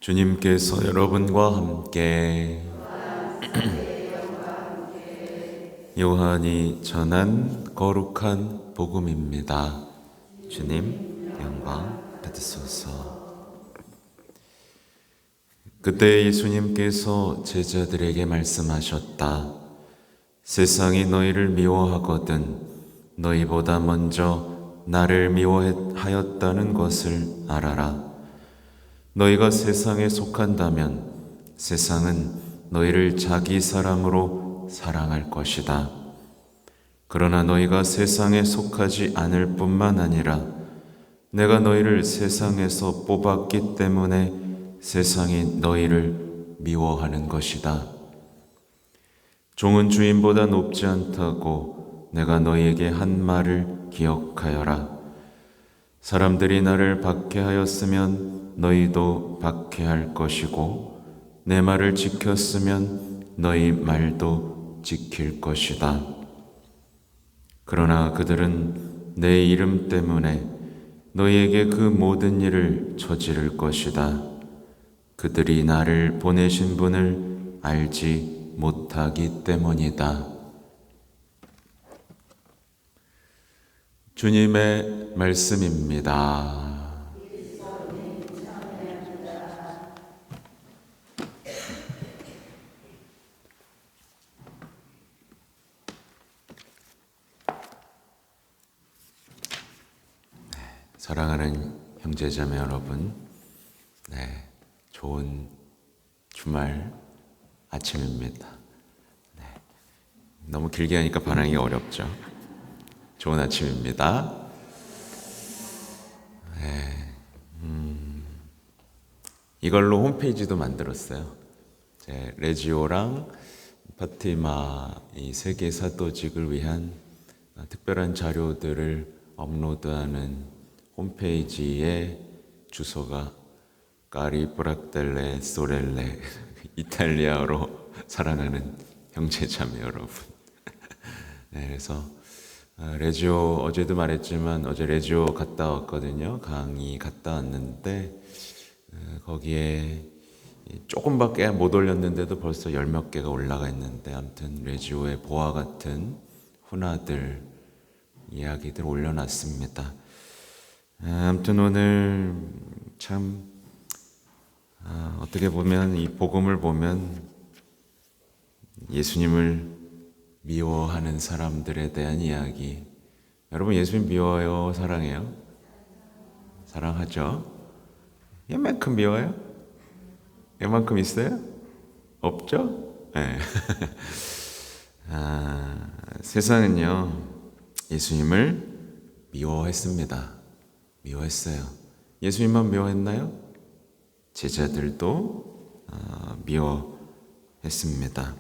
주님께서 여러분과 함께 요한이 전한 거룩한 복음입니다. 주님 영광 받으소서. 그때 예수님께서 제자들에게 말씀하셨다. 세상이 너희를 미워하거든 너희보다 먼저 나를 미워하였다는 것을 알아라. 너희가 세상에 속한다면 세상은 너희를 자기 사랑으로 사랑할 것이다. 그러나 너희가 세상에 속하지 않을 뿐만 아니라 내가 너희를 세상에서 뽑았기 때문에 세상이 너희를 미워하는 것이다. 종은 주인보다 높지 않다고 내가 너희에게 한 말을 기억하여라. 사람들이 나를 박해하였으면 너희도 박해할 것이고 내 말을 지켰으면 너희 말도 지킬 것이다. 그러나 그들은 내 이름 때문에 너희에게 그 모든 일을 저지를 것이다. 그들이 나를 보내신 분을 알지 못하기 때문이다. 주님의 말씀입니다. 사랑하는 형제자매 여러분, 좋은 주말 아침입니다. 너무 길게 하니까 반응이 어렵죠. 좋은 아침입니다. 이걸로 홈페이지도 만들었어요. 레지오랑 파티마 이 세계 사도직을 위한 특별한 자료들을 업로드하는 홈페이지의 주소가 까리브락델레 소렐레 이탈리아어로 사랑하는 형제자매 여러분. 그래서 레지오 어제도 말했지만 어제 레지오 갔다 왔거든요. 강의 갔다 왔는데 거기에 조금밖에 못 올렸는데도 벌써 10몇 개가 올라가 있는데 아무튼 레지오의 보화 같은 훈화들 이야기들 올려놨습니다. 아무튼 오늘 참 어떻게 보면 이 복음을 보면 예수님을 미워하는 사람들에 대한 이야기. 여러분 예수님 미워요? 사랑해요? 사랑하죠? 얘만큼 미워요? 얘만큼 있어요? 없죠? 네. 세상은요 예수님을 미워했습니다. 미워했어요. 예수님만 미워했나요? 제자들도 미워했습니다.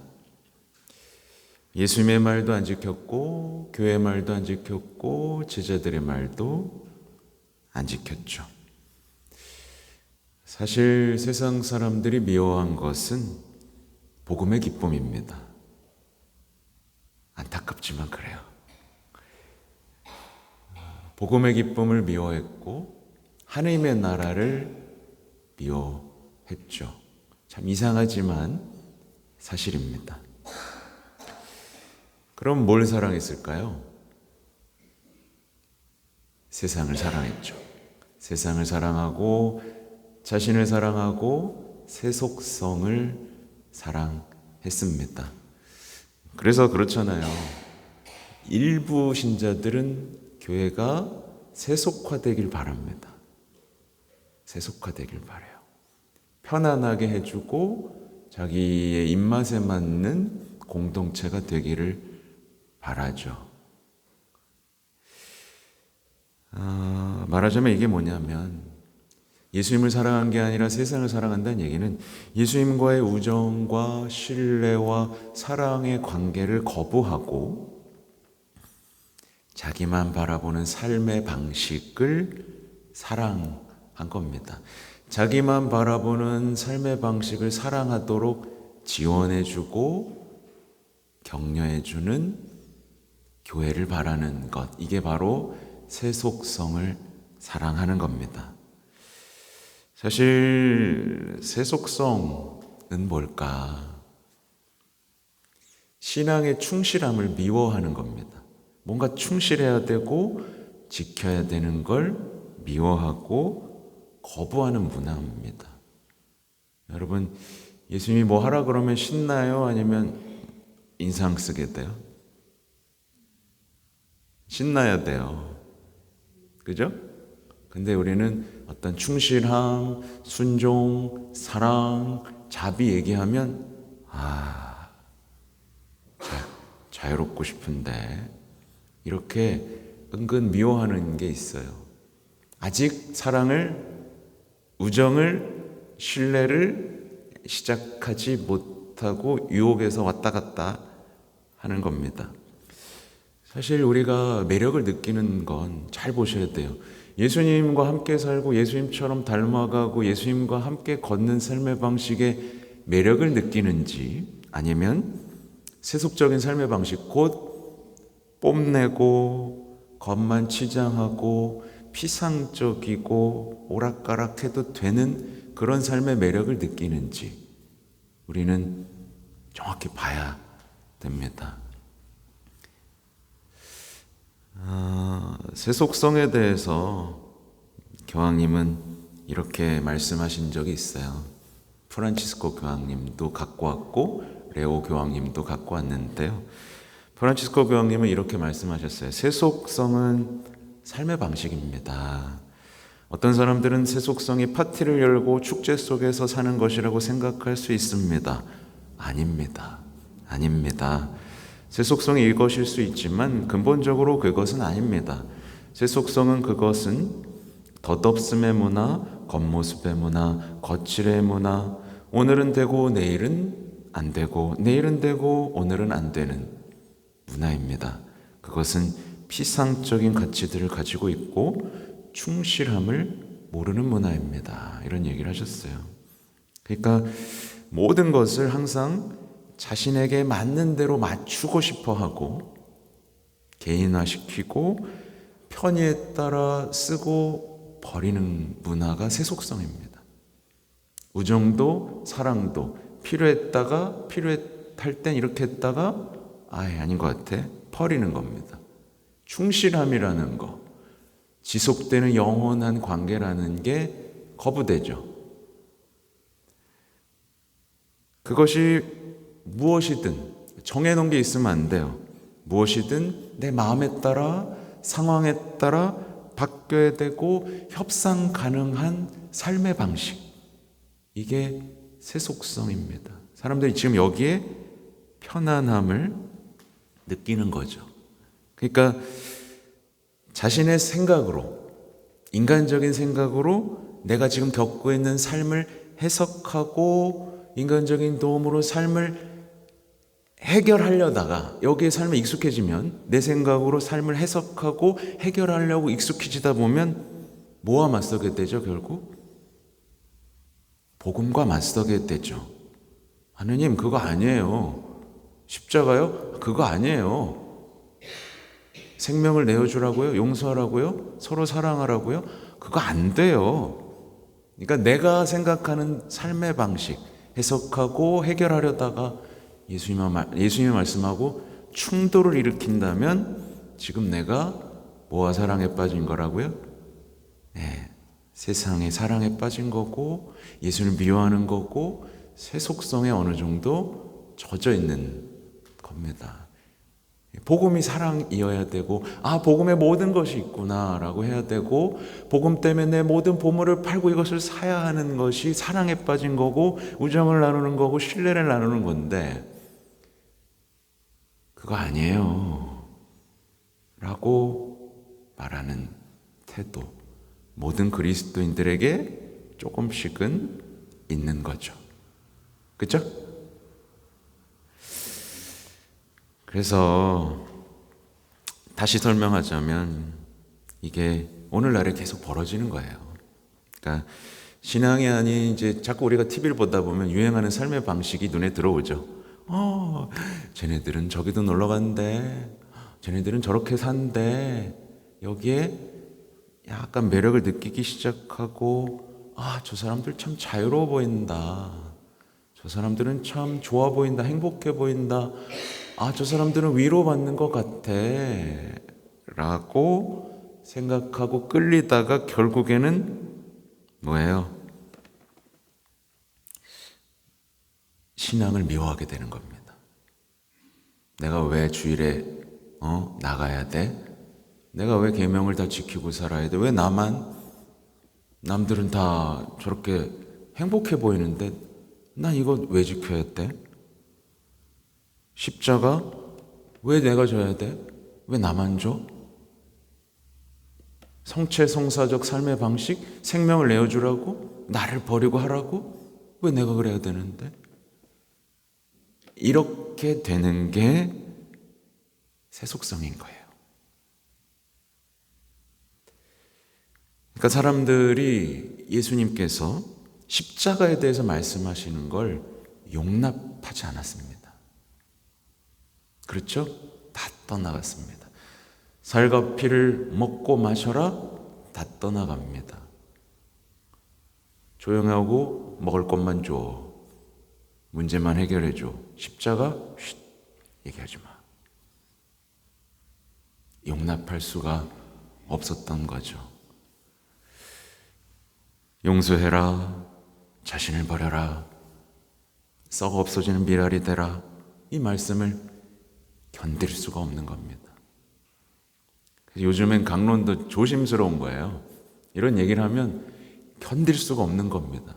예수님의 말도 안 지켰고 교회의 말도 안 지켰고 제자들의 말도 안 지켰죠. 사실 세상 사람들이 미워한 것은 복음의 기쁨입니다. 안타깝지만 그래요. 복음의 기쁨을 미워했고 하나님의 나라를 미워했죠. 참 이상하지만 사실입니다. 그럼 뭘 사랑했을까요? 세상을 사랑했죠. 세상을 사랑하고 자신을 사랑하고 세속성을 사랑했습니다. 그래서 그렇잖아요. 일부 신자들은 교회가 세속화되길 바랍니다. 세속화되길 바라요. 편안하게 해주고 자기의 입맛에 맞는 공동체가 되기를 바라죠. 말하자면 이게 뭐냐면 예수님을 사랑한 게 아니라 세상을 사랑한다는 얘기는 예수님과의 우정과 신뢰와 사랑의 관계를 거부하고 자기만 바라보는 삶의 방식을 사랑한 겁니다. 자기만 바라보는 삶의 방식을 사랑하도록 지원해주고 격려해주는 교회를 바라는 것, 이게 바로 세속성을 사랑하는 겁니다. 사실 세속성은 뭘까? 신앙의 충실함을 미워하는 겁니다. 뭔가 충실해야 되고 지켜야 되는 걸 미워하고 거부하는 문화입니다. 여러분, 예수님이 뭐 하라 그러면 신나요? 아니면 인상 쓰게 돼요? 신나야 돼요. 그죠? 근데 우리는 어떤 충실함, 순종, 사랑, 자비 얘기하면 자유롭고 싶은데 이렇게 은근 미워하는 게 있어요. 아직 사랑을, 우정을, 신뢰를 시작하지 못하고 유혹에서 왔다 갔다 하는 겁니다. 사실 우리가 매력을 느끼는 건 잘 보셔야 돼요. 예수님과 함께 살고 예수님처럼 닮아가고 예수님과 함께 걷는 삶의 방식에 매력을 느끼는지, 아니면 세속적인 삶의 방식, 곧 뽐내고 겉만 치장하고 피상적이고 오락가락해도 되는 그런 삶의 매력을 느끼는지 우리는 정확히 봐야 됩니다. 세속성에 대해서 교황님은 이렇게 말씀하신 적이 있어요. 프란치스코 교황님도 갖고 왔고 레오 교황님도 갖고 왔는데요. 프란치스코 교황님은 이렇게 말씀하셨어요. 세속성은 삶의 방식입니다. 어떤 사람들은 세속성이 파티를 열고 축제 속에서 사는 것이라고 생각할 수 있습니다. 아닙니다. 세속성이 이것일 수 있지만 근본적으로 그것은 아닙니다. 세속성은 그것은 덧없음의 문화, 겉모습의 문화, 거칠의 문화, 오늘은 되고 내일은 안 되고, 내일은 되고 오늘은 안 되는 문화입니다. 그것은 피상적인 가치들을 가지고 있고 충실함을 모르는 문화입니다. 이런 얘기를 하셨어요. 그러니까 모든 것을 항상 자신에게 맞는 대로 맞추고 싶어 하고 개인화시키고 편의에 따라 쓰고 버리는 문화가 세속성입니다. 우정도 사랑도 필요했다가 필요할 땐 이렇게 했다가 아닌 것 같아 버리는 겁니다. 충실함이라는 거, 지속되는 영원한 관계라는 게 거부되죠. 그것이 무엇이든 정해놓은 게 있으면 안 돼요. 무엇이든 내 마음에 따라 상황에 따라 바뀌어야 되고 협상 가능한 삶의 방식, 이게 세속성입니다. 사람들이 지금 여기에 편안함을 느끼는 거죠. 그러니까 자신의 생각으로, 인간적인 생각으로 내가 지금 겪고 있는 삶을 해석하고 인간적인 도움으로 삶을 해결하려다가 여기에 삶에 익숙해지면 내 생각으로 삶을 해석하고 해결하려고 익숙해지다 보면 뭐와 맞서게 되죠? 결국 복음과 맞서게 되죠. 하느님 그거 아니에요. 십자가요? 그거 아니에요. 생명을 내어주라고요? 용서하라고요? 서로 사랑하라고요? 그거 안 돼요. 그러니까 내가 생각하는 삶의 방식 해석하고 해결하려다가 예수님이 말씀하고 충돌을 일으킨다면 지금 내가 뭐와 사랑에 빠진 거라고요? 네, 세상의 사랑에 빠진 거고 예수를 미워하는 거고 세속성에 어느 정도 젖어 있는 겁니다. 복음이 사랑이어야 되고 복음에 모든 것이 있구나 라고 해야 되고 복음 때문에 내 모든 보물을 팔고 이것을 사야 하는 것이 사랑에 빠진 거고 우정을 나누는 거고 신뢰를 나누는 건데 그거 아니에요 라고 말하는 태도, 모든 그리스도인들에게 조금씩은 있는 거죠. 그렇죠? 그래서 다시 설명하자면 이게 오늘날에 계속 벌어지는 거예요. 그러니까 신앙이 아닌 이제 자꾸 우리가 TV를 보다 보면 유행하는 삶의 방식이 눈에 들어오죠. 쟤네들은 저기도 놀러 간대. 쟤네들은 저렇게 산대. 여기에 약간 매력을 느끼기 시작하고 저 사람들 참 자유로워 보인다. 저 사람들은 참 좋아 보인다. 행복해 보인다. 저 사람들은 위로받는 것 같아. 라고 생각하고 끌리다가 결국에는 뭐예요? 신앙을 미워하게 되는 겁니다. 내가 왜 주일에 나가야 돼? 내가 왜 계명을 다 지키고 살아야 돼? 왜 남들은 다 저렇게 행복해 보이는데 난 이거 왜 지켜야 돼? 십자가 왜 내가 져야 돼? 왜 나만 줘? 성체성사적 삶의 방식, 생명을 내어주라고? 나를 버리고 하라고? 왜 내가 그래야 되는데? 이렇게 되는 게 세속성인 거예요. 그러니까 사람들이 예수님께서 십자가에 대해서 말씀하시는 걸 용납하지 않았습니다. 그렇죠? 다 떠나갔습니다. 살과 피를 먹고 마셔라, 다 떠나갑니다. 조용하고 먹을 것만 줘. 문제만 해결해 줘. 십자가? 쉿, 얘기하지 마. 용납할 수가 없었던 거죠. 용서해라, 자신을 버려라, 썩어 없어지는 미랄이 되라, 이 말씀을 견딜 수가 없는 겁니다. 요즘엔 강론도 조심스러운 거예요. 이런 얘기를 하면 견딜 수가 없는 겁니다.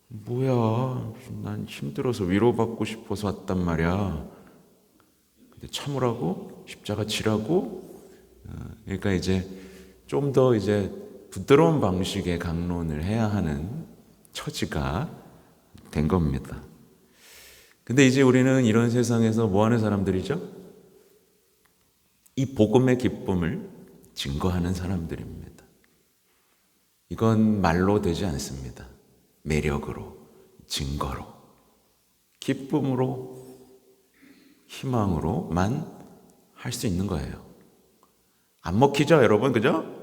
뭐야, 난 힘들어서 위로받고 싶어서 왔단 말이야. 근데 참으라고? 십자가 지라고? 그러니까 이제 좀 더 이제 부드러운 방식의 강론을 해야 하는 처지가 된 겁니다. 근데 이제 우리는 이런 세상에서 뭐 하는 사람들이죠? 이 복음의 기쁨을 증거하는 사람들입니다. 이건 말로 되지 않습니다. 매력으로, 증거로, 기쁨으로, 희망으로만 할 수 있는 거예요. 안 먹히죠, 여러분? 그죠?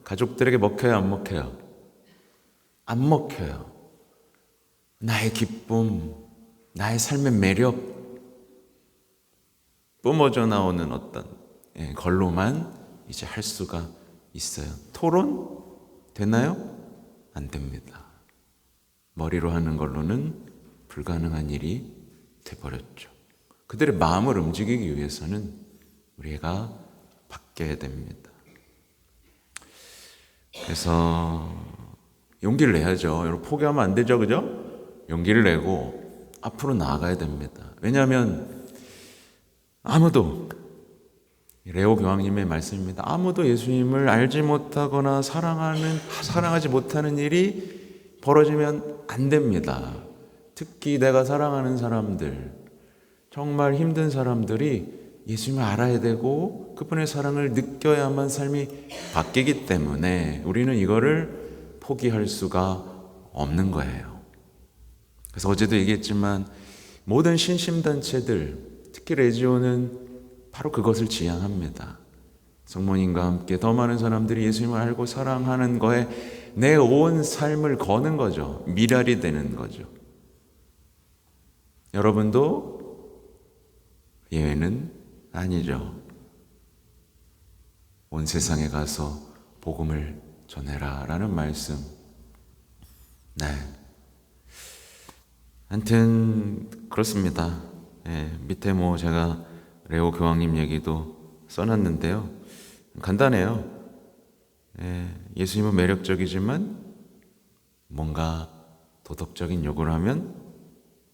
가족들에게 먹혀요, 안 먹혀요? 안 먹혀요. 나의 기쁨, 나의 삶의 매력, 뿜어져 나오는 어떤 걸로만 이제 할 수가 있어요. 토론? 되나요? 안 됩니다. 머리로 하는 걸로는 불가능한 일이 돼버렸죠. 그들의 마음을 움직이기 위해서는 우리가 바뀌어야 됩니다. 그래서 용기를 내야죠. 여러분, 포기하면 안 되죠, 그죠? 용기를 내고 앞으로 나아가야 됩니다. 왜냐하면 아무도, 레오 교황님의 말씀입니다. 아무도 예수님을 알지 못하거나 사랑하지 못하는 일이 벌어지면 안 됩니다. 특히 내가 사랑하는 사람들, 정말 힘든 사람들이 예수님을 알아야 되고 그분의 사랑을 느껴야만 삶이 바뀌기 때문에 우리는 이거를 포기할 수가 없는 거예요. 그래서 어제도 얘기했지만 모든 신심단체들, 특히 레지오는 바로 그것을 지향합니다. 성모님과 함께 더 많은 사람들이 예수님을 알고 사랑하는 거에 내 온 삶을 거는 거죠. 미랄이 되는 거죠. 여러분도 예외는 아니죠. 온 세상에 가서 복음을 전해라 라는 말씀. 네. 하여튼 그렇습니다. 밑에 제가 레오 교황님 얘기도 써놨는데요. 간단해요. 예수님은 매력적이지만 뭔가 도덕적인 요구를 하면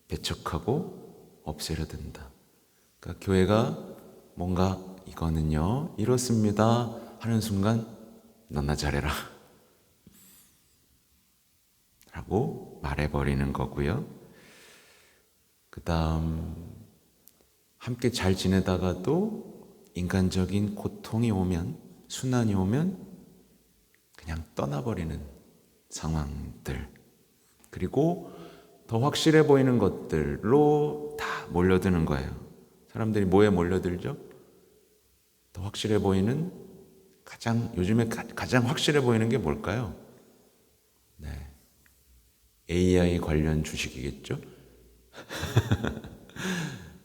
배척하고 없애려 든다. 그러니까 교회가 뭔가 이거는요 이렇습니다 하는 순간 너나 잘해라 라고 말해버리는 거고요. 그 다음 함께 잘 지내다가도 인간적인 고통이 오면, 순환이 오면 그냥 떠나버리는 상황들, 그리고 더 확실해 보이는 것들로 다 몰려드는 거예요. 사람들이 뭐에 몰려들죠? 더 확실해 보이는, 요즘에 가장 확실해 보이는 게 뭘까요? 네, AI 관련 주식이겠죠?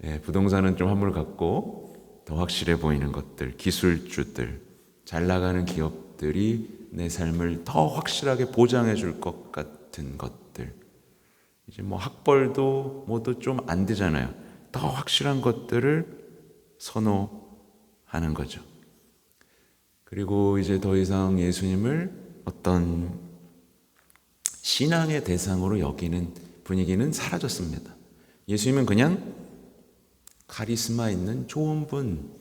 예, 부동산은 좀 화물 같고 더 확실해 보이는 것들, 기술주들, 잘 나가는 기업들이 내 삶을 더 확실하게 보장해 줄 것 같은 것들. 이제 뭐 학벌도 뭐도 좀 안 되잖아요. 더 확실한 것들을 선호하는 거죠. 그리고 이제 더 이상 예수님을 어떤 신앙의 대상으로 여기는 분위기는 사라졌습니다. 예수님은 그냥 카리스마 있는 좋은 분,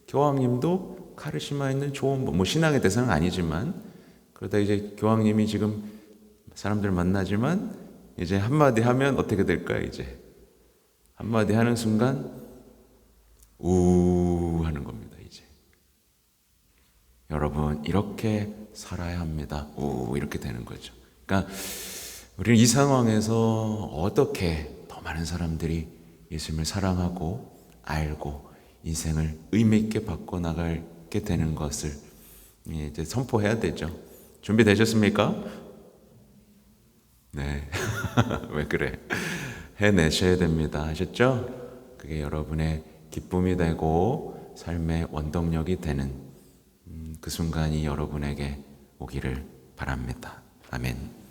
교황님도 카리스마 있는 좋은 분, 뭐 신앙의 대상은 아니지만, 그러다 이제 교황님이 지금 사람들 만나지만 이제 한마디 하면 어떻게 될까요? 이제 한마디 하는 순간 우 하는 겁니다. 이제 여러분 이렇게 살아야 합니다. 우 이렇게 되는 거죠. 그러니까 우리는 이 상황에서 어떻게 더 많은 사람들이 예수님을 사랑하고 알고 인생을 의미 있게 바꿔 나가게 되는 것을 이제 선포해야 되죠. 준비되셨습니까? 네. 왜 그래? 해내셔야 됩니다. 아셨죠? 그게 여러분의 기쁨이 되고 삶의 원동력이 되는 그 순간이 여러분에게 오기를 바랍니다. 아멘.